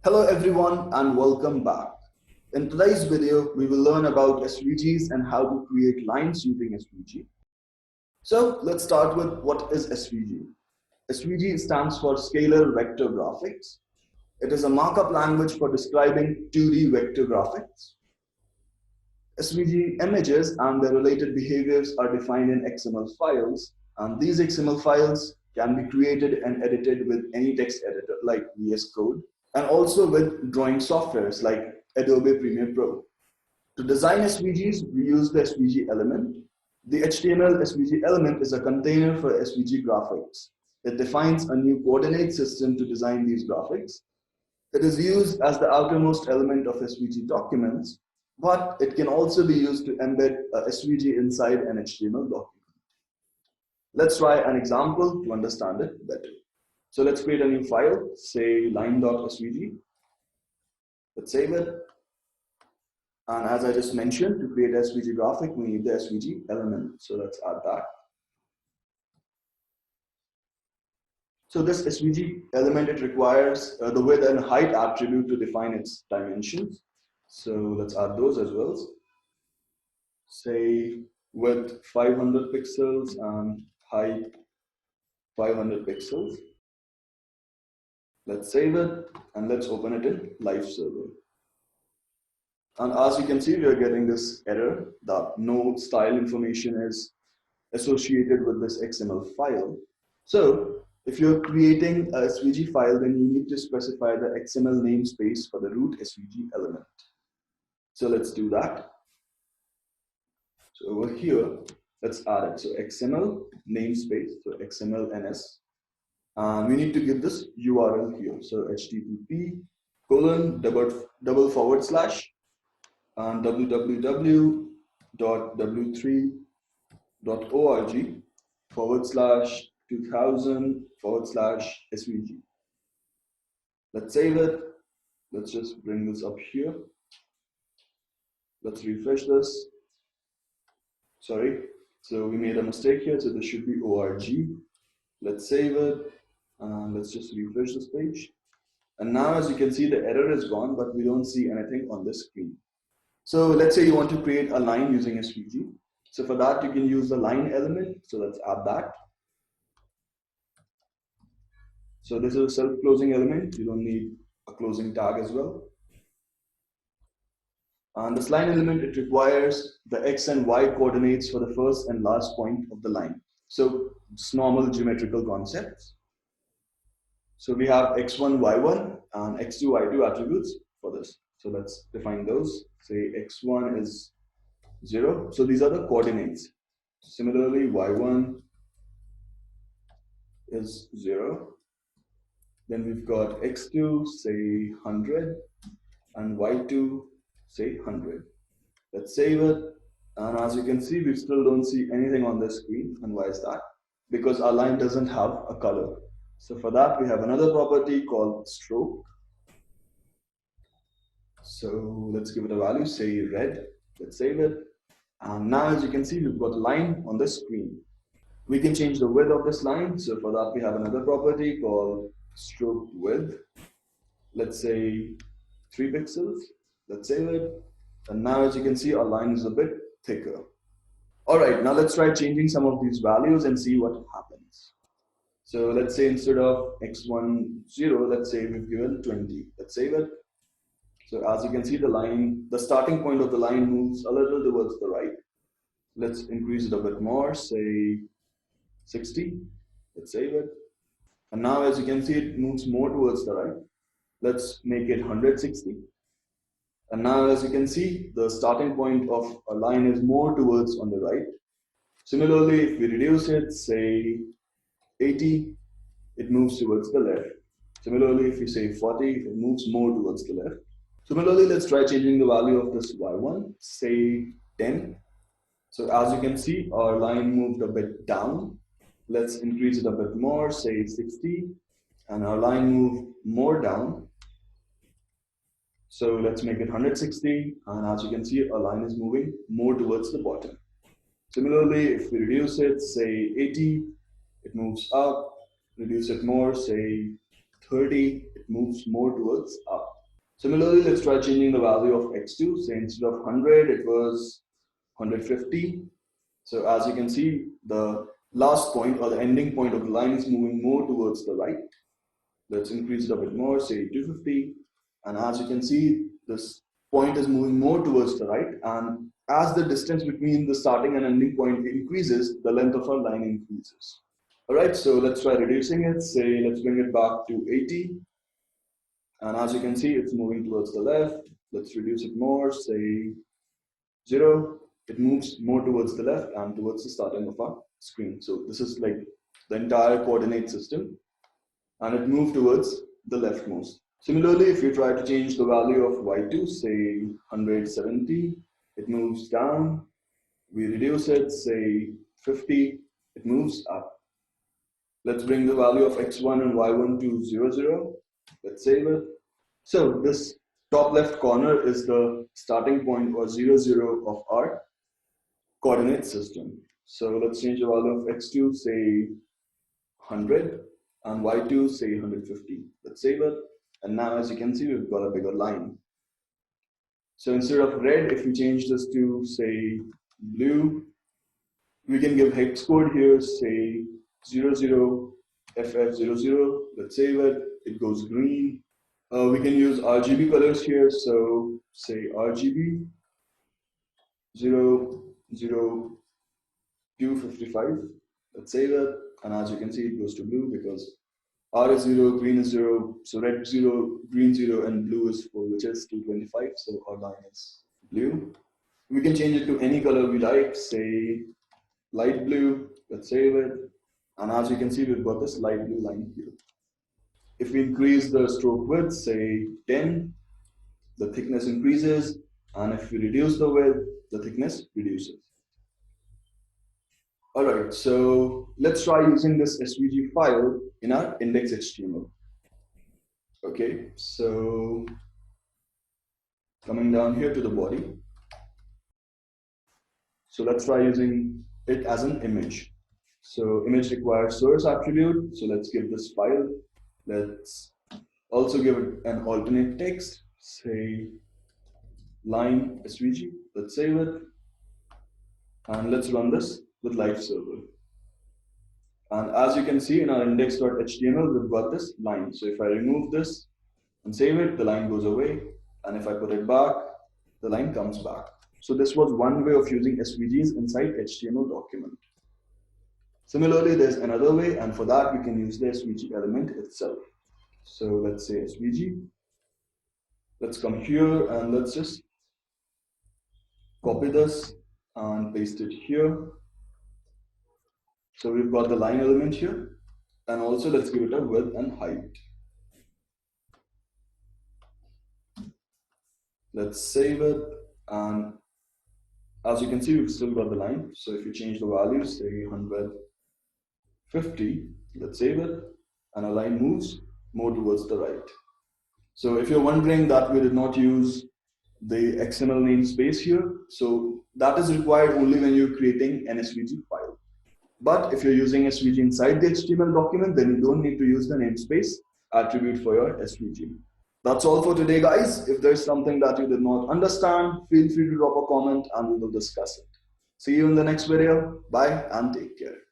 Hello everyone and welcome back. In today's video, we will learn about SVGs and how to create lines using SVG. So let's start with what is SVG. SVG stands for Scalar Vector Graphics. It is a markup language for describing 2D vector graphics. SVG images and their related behaviors are defined in XML files, and these XML files can be created and edited with any text editor like VS Code, and also with drawing softwares like Adobe Premiere Pro. To design SVGs, we use the SVG element. The HTML SVG element is a container for SVG graphics. It defines a new coordinate system to design these graphics. It is used as the outermost element of SVG documents, but it can also be used to embed a SVG inside an HTML document. Let's try an example to understand it better. So let's create a new file, say line.svg. Let's save it. And as I just mentioned, to create SVG graphic, we need the SVG element. So let's add that. So this SVG element, it requires the width and height attribute to define its dimensions. So let's add those as well. Say width 500 pixels and height 500 pixels. Let's save it and let's open it in live server. And as you can see, we are getting this error that no style information is associated with this XML file. So if you're creating a SVG file, then you need to specify the XML namespace for the root SVG element. So let's do that. So over here, let's add it. So XML namespace, so XML-ns. And we need to give this URL here. So http:// and www.w3.org/2000/SVG. Let's save it. Let's just bring this up here. Let's refresh this. Sorry, so we made a mistake here, so this should be org. Let's save it, and let's just refresh this page. And now, as you can see, the error is gone, but we don't see anything on this screen. So let's say you want to create a line using SVG. So for that, you can use the line element. So let's add that. So this is a self-closing element. You don't need a closing tag as well. And this line element, it requires the X and Y coordinates for the first and last point of the line. So it's normal geometrical concepts. So we have X1, Y1 and X2, Y2 attributes for this. So let's define those. Say X1 is 0. So these are the coordinates. Similarly, Y1 is 0. Then we've got X2, say 100, and Y2, say 100. Let's save it. And as you can see, we still don't see anything on the screen. And why is that? Because our line doesn't have a color. So for that, we have another property called stroke. So let's give it a value, say red. Let's save it. And now, as you can see, we've got a line on the screen. We can change the width of this line. So for that, we have another property called stroke width. Let's say 3 pixels. Let's save it. And now, as you can see, our line is a bit thicker. All right, now let's try changing some of these values and see what happens. So let's say instead of X1, 0, let's say we've given 20. Let's save it. So as you can see, the line, the starting point of the line moves a little towards the right. Let's increase it a bit more, say 60. Let's save it. And now, as you can see, it moves more towards the right. Let's make it 160. And now, as you can see, the starting point of a line is more towards on the right. Similarly, if we reduce it, say 80, it moves towards the left. Similarly, if we say 40, it moves more towards the left. Similarly, let's try changing the value of this Y1, say 10. So as you can see, our line moved a bit down. Let's increase it a bit more, say 60, and our line moved more down. So let's make it 160, and as you can see, our line is moving more towards the bottom. Similarly, if we reduce it, say 80, it moves up. Reduce it more, say 30, it moves more towards up. Similarly, let's try changing the value of x2. Say instead of 100, it was 150. So as you can see, the last point or the ending point of the line is moving more towards the right. Let's increase it a bit more, say 250. And as you can see, this point is moving more towards the right. And as the distance between the starting and ending point increases, the length of our line increases. All right, so let's try reducing it. Say, let's bring it back to 80. And as you can see, it's moving towards the left. Let's reduce it more, say 0. It moves more towards the left and towards the starting of our screen. So this is like the entire coordinate system, and it moved towards the leftmost. Similarly, if you try to change the value of y2, say 170, it moves down. We reduce it, say 50, it moves up. Let's bring the value of x1 and y1 to 0, 0. Let's save it. So this top left corner is the starting point or 0, 0 of our coordinate system. So let's change the value of x2, say 100, and y2, say 150. Let's save it. And now, as you can see, we've got a bigger line. So instead of red, if we change this to, say, blue, we can give hex code here, say 00FF00. Let's save it. It goes green. We can use RGB colors here. So say RGB 00255. Let's save it. And as you can see, it goes to blue because R is 0, green is 0, so red 0, green 0, and blue is 4, which is 225. So our line is blue. We can change it to any color we like, say light blue. Let's save it. And as you can see, we've got this light blue line here. If we increase the stroke width, say 10, the thickness increases. And if we reduce the width, the thickness reduces. All right, so let's try using this SVG file in our index.html. Okay, so coming down here to the body. So let's try using it as an image. So image requires source attribute. So let's give this file. Let's also give it an alternate text, say line SVG. Let's save it. And let's run this with live server. And as you can see in our index.html, we've got this line. So if I remove this and save it, the line goes away. And if I put it back, the line comes back. So this was one way of using SVGs inside HTML document. Similarly, there's another way, and for that we can use the SVG element itself. So let's say SVG. Let's come here and let's just copy this and paste it here. So we've got the line element here, and also let's give it a width and height. Let's save it, and as you can see, we've still got the line. So if you change the value, say 150, let's save it, and our line moves more towards the right. So if you're wondering that we did not use the XML namespace here, so that is required only when you're creating an SVG file. But if you're using SVG inside the HTML document, then you don't need to use the namespace attribute for your SVG. That's all for today, guys. If there's something that you did not understand, feel free to drop a comment and we will discuss it. See you in the next video. Bye and take care.